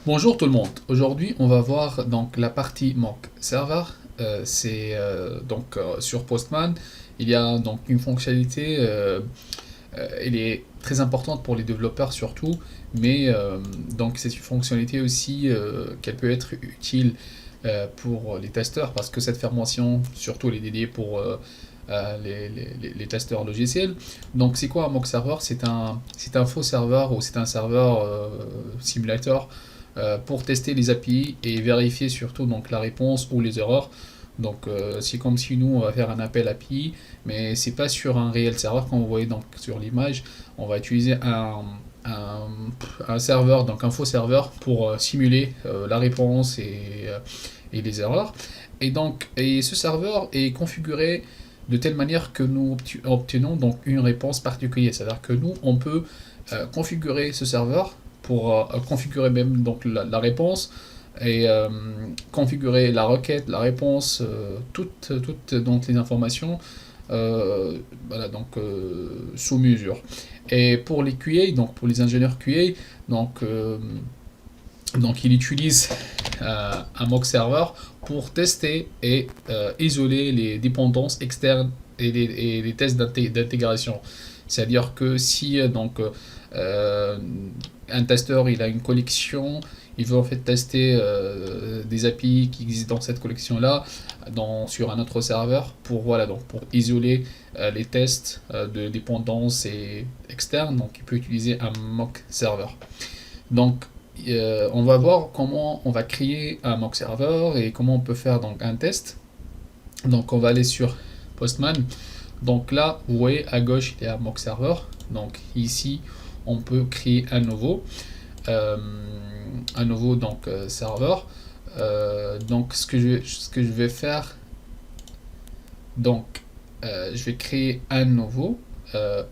Bonjour tout le monde. Aujourd'hui, on va voir donc la partie mock server. Sur Postman, il y a donc une fonctionnalité. Elle est très importante pour les développeurs surtout, mais donc c'est une fonctionnalité aussi qu'elle peut être utile pour les testeurs parce que cette formation surtout elle est dédiée pour les testeurs logiciels. Donc c'est quoi un mock server? C'est un faux serveur ou c'est un serveur simulator pour tester les API et vérifier surtout donc la réponse ou les erreurs. Donc c'est comme si nous on va faire un appel API, mais c'est pas sur un réel serveur comme vous voyez donc sur l'image. On va utiliser un, un serveur, donc un faux serveur pour simuler la réponse et les erreurs. Et ce serveur est configuré de telle manière que nous obtenons donc une réponse particulière. C'est-à-dire que nous on peut configurer ce serveur pour configurer même donc la réponse et configurer la requête, la réponse, toutes donc les informations voilà, sous mesure. Et pour les QA, donc pour les ingénieurs QA, donc, euh, donc ils utilisent un mock server pour tester et isoler les dépendances externes et les tests d'intégration. C'est-à-dire que si euh, un testeur il a une collection, il veut en fait tester des API qui existent dans cette collection-là sur un autre serveur pour, voilà, donc pour isoler les tests de dépendance et externes. Donc il peut utiliser un mock server. Donc on va voir comment on va créer un mock server et comment on peut faire donc un test. Donc on va aller sur Postman. Donc là, vous voyez à gauche, il y a un mock server. Donc ici, on peut créer euh, un nouveau donc serveur. Donc ce que je vais faire, donc je vais créer un nouveau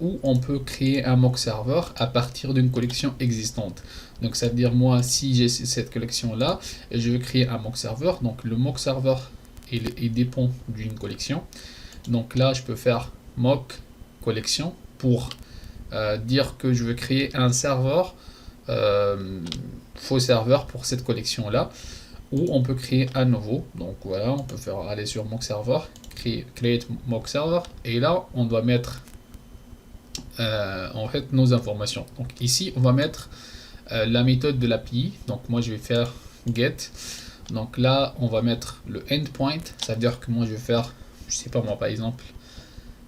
où on peut créer un mock serveur à partir d'une collection existante. Donc ça veut dire moi si j'ai cette collection là, je vais créer un mock serveur. Donc le mock serveur il dépend d'une collection. Donc là je peux faire mock collection pour dire que je veux créer un serveur faux serveur pour cette collection là ou on peut créer un nouveau. Donc voilà, on peut faire aller sur mock server, create mock server et là on doit mettre en fait nos informations. Donc ici on va mettre la méthode de l'API. Donc moi je vais faire get. Donc là on va mettre le endpoint, ça veut dire que moi je vais faire, je sais pas moi par exemple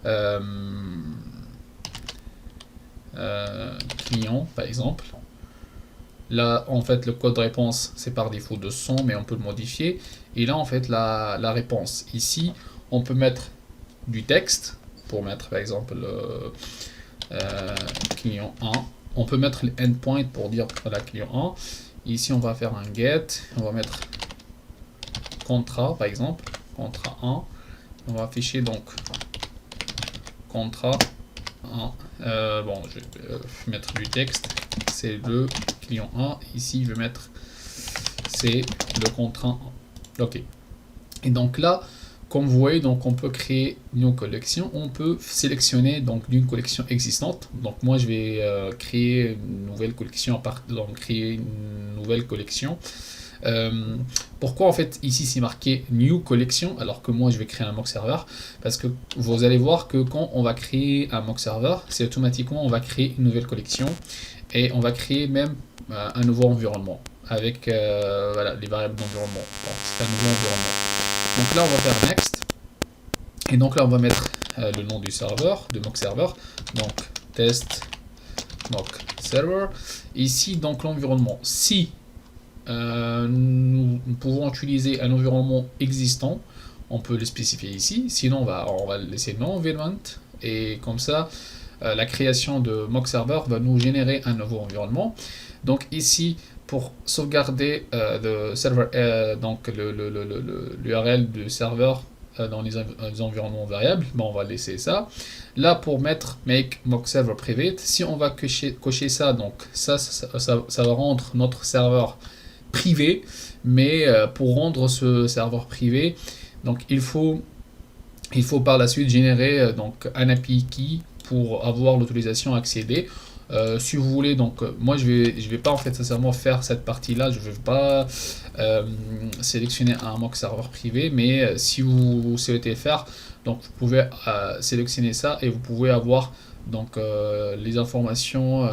euh, client par exemple. Là, en fait, le code réponse, c'est par défaut de 100, mais on peut le modifier. Et là, en fait, la réponse. Ici, on peut mettre du texte, pour mettre, par exemple, client 1. On peut mettre l'endpoint pour dire, voilà, client 1. Ici, on va faire un get. On va mettre contrat, par exemple, contrat 1. On va afficher, donc, contrat 1. Bon, je vais mettre du texte. C'est le client 1. Ici, je vais mettre c'est le contrat 1. Ok. Et donc là, comme vous voyez, donc on peut créer une collection. On peut sélectionner donc d'une collection existante. Donc moi, je vais créer une nouvelle collection donc créer une nouvelle collection. Pourquoi en fait ici c'est marqué New Collection alors que moi je vais créer un mock server? Parce que vous allez voir que quand on va créer un mock server, c'est automatiquement on va créer une nouvelle collection et on va créer même un nouveau environnement avec voilà, les variables d'environnement. Donc c'est un nouveau environnement. Donc là on va faire Next et donc là on va mettre le nom du serveur, de mock server. Donc test mock server. Ici donc l'environnement. Si nous pouvons utiliser un environnement existant, on peut le spécifier ici, sinon on va le laisser non environment, et comme ça, la création de mock server va nous générer un nouveau environnement. Donc ici, pour sauvegarder le serveur, donc l'URL du serveur dans les environnements variables, on va laisser ça. Là, pour mettre make mock server private, si on va cocher ça, donc ça va rendre notre serveur privé, mais pour rendre ce serveur privé, donc il faut par la suite générer donc un API key pour avoir l'autorisation à accéder. Si vous voulez, donc moi je vais pas en fait sincèrement faire cette partie-là, je vais pas sélectionner un mock serveur privé, mais si vous souhaitez faire, donc vous pouvez sélectionner ça et vous pouvez avoir donc les informations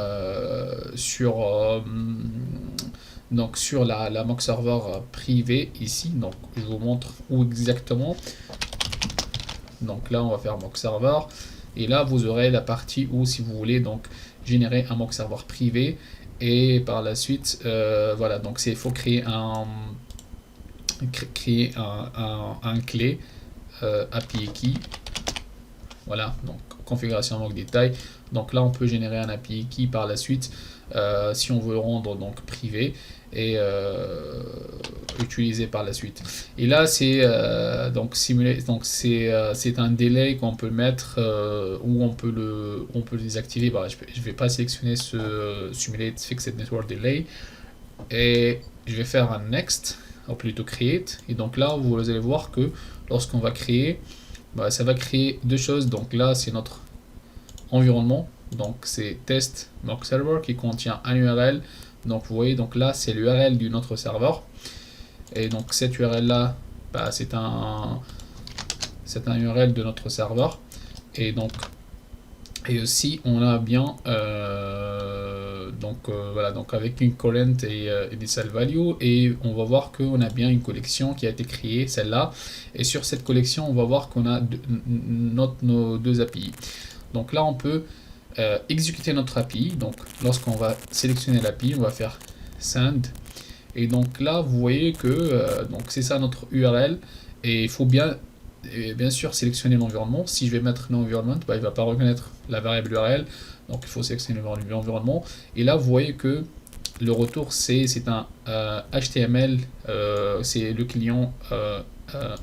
donc sur la mock serveur privée ici. Donc je vous montre où exactement. Donc là on va faire mock serveur et là vous aurez la partie où si vous voulez donc générer un mock serveur privé et par la suite voilà, donc il faut créer un clé API key. Voilà, donc configuration mock détail. Donc là on peut générer un API key par la suite si on veut le rendre donc privé et utiliser par la suite. Et là c'est donc simulé, donc c'est un délai qu'on peut mettre ou on peut le désactiver. Bah, je vais pas sélectionner ce simulate fixed network delay et je vais faire un next ou plutôt create. Et donc là vous allez voir que lorsqu'on va créer, bah, ça va créer deux choses. Donc là c'est notre environnement, donc c'est test mock server qui contient un URL. Donc vous voyez, donc là c'est l'URL de notre serveur et donc cette URL là, bah, c'est un URL de notre serveur et donc et aussi on a bien voilà, donc avec une collant et des sell value, et on va voir qu'on a bien une collection qui a été créée, celle-là, et sur cette collection on va voir qu'on a nos deux API. Donc là on peut exécuter notre API. Donc lorsqu'on va sélectionner l'API, on va faire send et donc là vous voyez que donc c'est ça notre URL et il faut bien sûr sélectionner l'environnement. Si je vais mettre l'environnement, bah, il ne va pas reconnaître la variable URL, donc il faut sélectionner l'environnement et là vous voyez que le retour c'est un HTML, c'est le client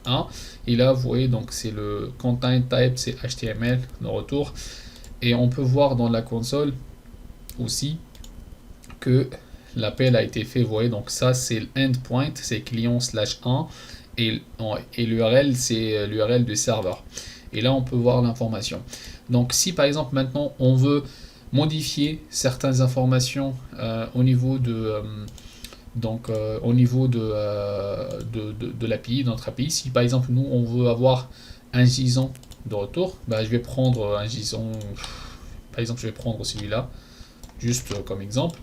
1 et là vous voyez donc c'est le content type, c'est HTML le retour. Et on peut voir dans la console aussi que l'appel a été fait. Vous voyez, donc ça c'est l'endpoint, c'est client/1 et l'URL c'est l'URL du serveur. Et là on peut voir l'information. Donc si par exemple maintenant on veut modifier certaines informations au niveau de l'API, notre API, si par exemple nous on veut avoir un JSON de retour, bah, je vais prendre un JSON, par exemple je vais prendre celui-là, juste comme exemple.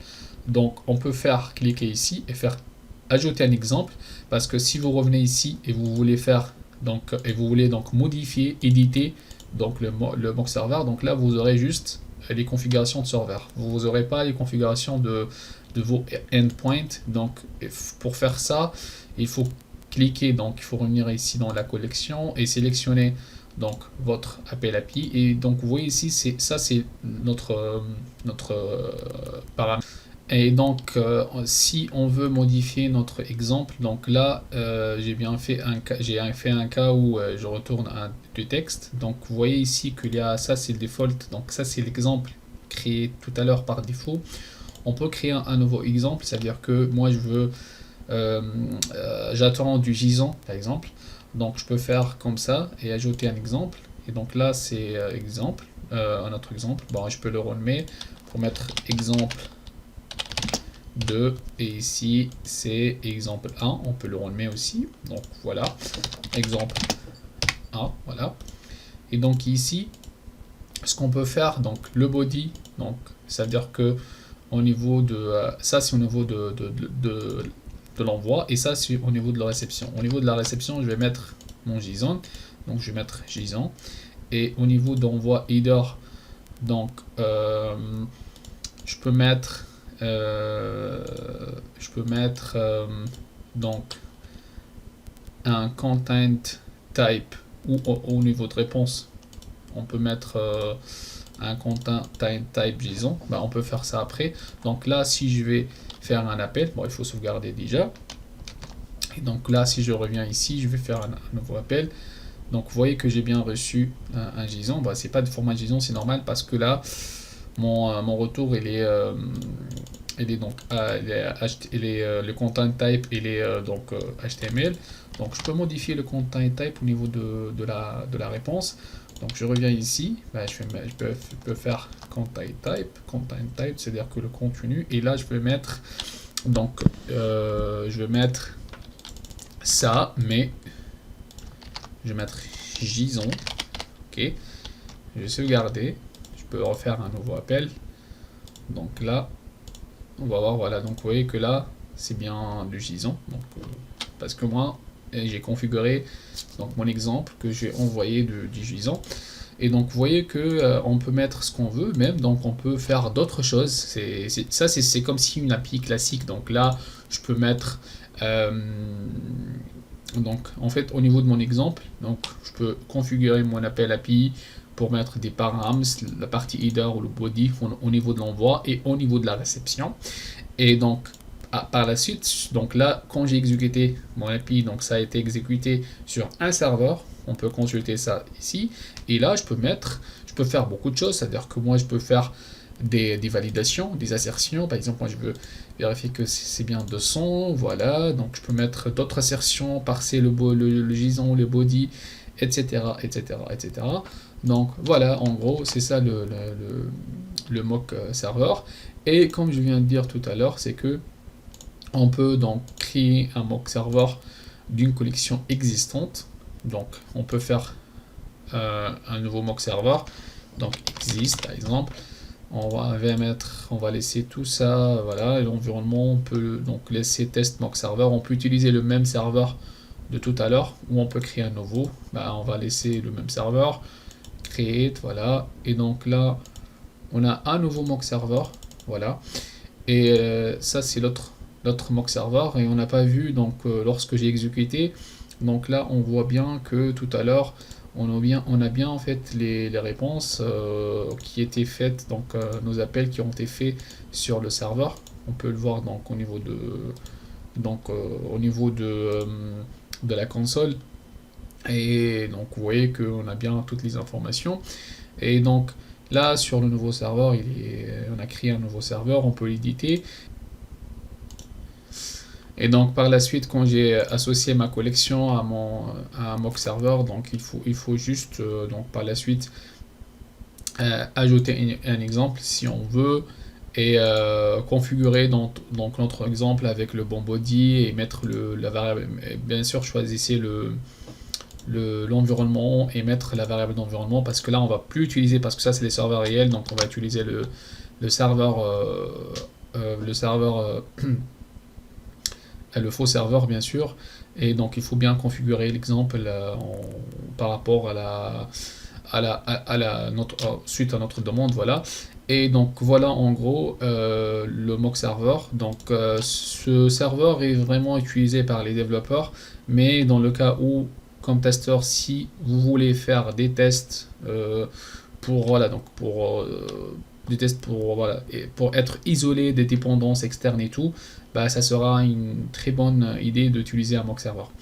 Donc on peut faire cliquer ici et faire ajouter un exemple, parce que si vous revenez ici et vous voulez faire donc modifier, éditer donc le mock server, donc là vous aurez juste les configurations de serveur, vous n'aurez pas les configurations de vos endpoints. Donc pour faire ça il faut cliquer, donc il faut revenir ici dans la collection et sélectionner donc votre appel API et donc vous voyez ici c'est notre paramètre. Et donc si on veut modifier notre exemple, donc là j'ai fait un cas où je retourne du texte. Donc vous voyez ici qu'il y a ça, c'est le default, donc ça c'est l'exemple créé tout à l'heure par défaut. On peut créer un nouveau exemple, c'est-à-dire que moi je veux j'attends du JSON par exemple, donc je peux faire comme ça et ajouter un exemple. Et donc là c'est exemple, un autre exemple, bon je peux le renommer pour mettre exemple 2 et ici c'est exemple 1, on peut le renommer aussi, donc voilà, exemple 1, voilà. Et donc ici ce qu'on peut faire, donc le body, donc ça veut dire que au niveau de ça c'est au niveau de l'envoi et ça c'est au niveau de la réception. Au niveau de la réception je vais mettre mon JSON, donc je vais mettre JSON, et au niveau d'envoi header, donc je peux mettre donc un content type, ou au niveau de réponse on peut mettre un content type JSON. Bah, on peut faire ça après. Donc là si je vais faire un appel, bon il faut sauvegarder déjà, et donc là si je reviens ici je vais faire un nouveau appel. Donc vous voyez que j'ai bien reçu un JSON. Bah, c'est pas de format JSON, c'est normal parce que là mon retour il est donc le content type il est donc HTML. Donc je peux modifier le content type au niveau de la réponse. Donc je reviens ici, bah, je peux faire content type, c'est-à-dire que le contenu, et là je vais mettre, donc je vais mettre ça, mais je vais mettre JSON, ok, je vais sauvegarder, je peux refaire un nouveau appel, donc là, on va voir, voilà, donc vous voyez que là, c'est bien du JSON, donc, parce que moi, j'ai configuré donc mon exemple que j'ai envoyé du JSON. Et donc vous voyez que on peut mettre ce qu'on veut même, donc on peut faire d'autres choses. C'est comme si une API classique. Donc là, je peux mettre donc en fait au niveau de mon exemple, donc je peux configurer mon appel API pour mettre des params, la partie header ou le body au niveau de l'envoi et au niveau de la réception. Et donc par la suite, donc là, quand j'ai exécuté mon API, donc ça a été exécuté sur un serveur, on peut consulter ça ici, et là, je peux faire beaucoup de choses, c'est-à-dire que moi, je peux faire des validations, des assertions, par exemple, moi, je veux vérifier que c'est bien 200, voilà, donc je peux mettre d'autres assertions, parser le JSON, le body, etc., etc., etc. Donc, voilà, en gros, c'est ça le mock serveur, et comme je viens de dire tout à l'heure, c'est que on peut donc créer un mock serveur d'une collection existante. Donc on peut faire un nouveau mock serveur. Donc exist par exemple. On va laisser tout ça, voilà, l'environnement, on peut donc laisser test mock serveur. On peut utiliser le même serveur de tout à l'heure ou on peut créer un nouveau. Bah, on va laisser le même serveur, create, voilà. Et donc là, on a un nouveau mock serveur, voilà. Et ça c'est l'autre mock serveur et on n'a pas vu donc lorsque j'ai exécuté, donc là on voit bien que tout à l'heure on a bien en fait les réponses qui étaient faites, donc nos appels qui ont été faits sur le serveur. On peut le voir donc au niveau de la console, et donc vous voyez qu'on a bien toutes les informations. Et donc là sur le nouveau serveur, on a créé un nouveau serveur, on peut l'éditer. Et donc par la suite, quand j'ai associé ma collection à un mock serveur, donc il faut juste donc par la suite ajouter un exemple si on veut, et configurer donc notre exemple avec le bon body et mettre la variable. Bien sûr, choisissez l'environnement et mettre la variable d'environnement, parce que là on va plus utiliser, parce que ça c'est les serveurs réels, donc on va utiliser le serveur le faux serveur bien sûr. Et donc il faut bien configurer l'exemple par rapport suite à notre demande, voilà. Et donc voilà en gros le mock serveur. Donc ce serveur est vraiment utilisé par les développeurs, mais dans le cas où, comme testeur, si vous voulez faire des tests des tests pour être isolé des dépendances externes et tout, bah, ça sera une très bonne idée d'utiliser un mock serveur.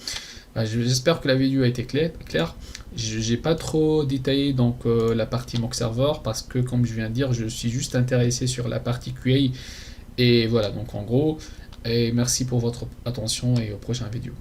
Bah, j'espère que la vidéo a été claire. J'ai pas trop détaillé donc la partie mock serveur, parce que comme je viens de dire, je suis juste intéressé sur la partie QA. Et voilà, donc en gros, et merci pour votre attention et aux prochaines vidéos.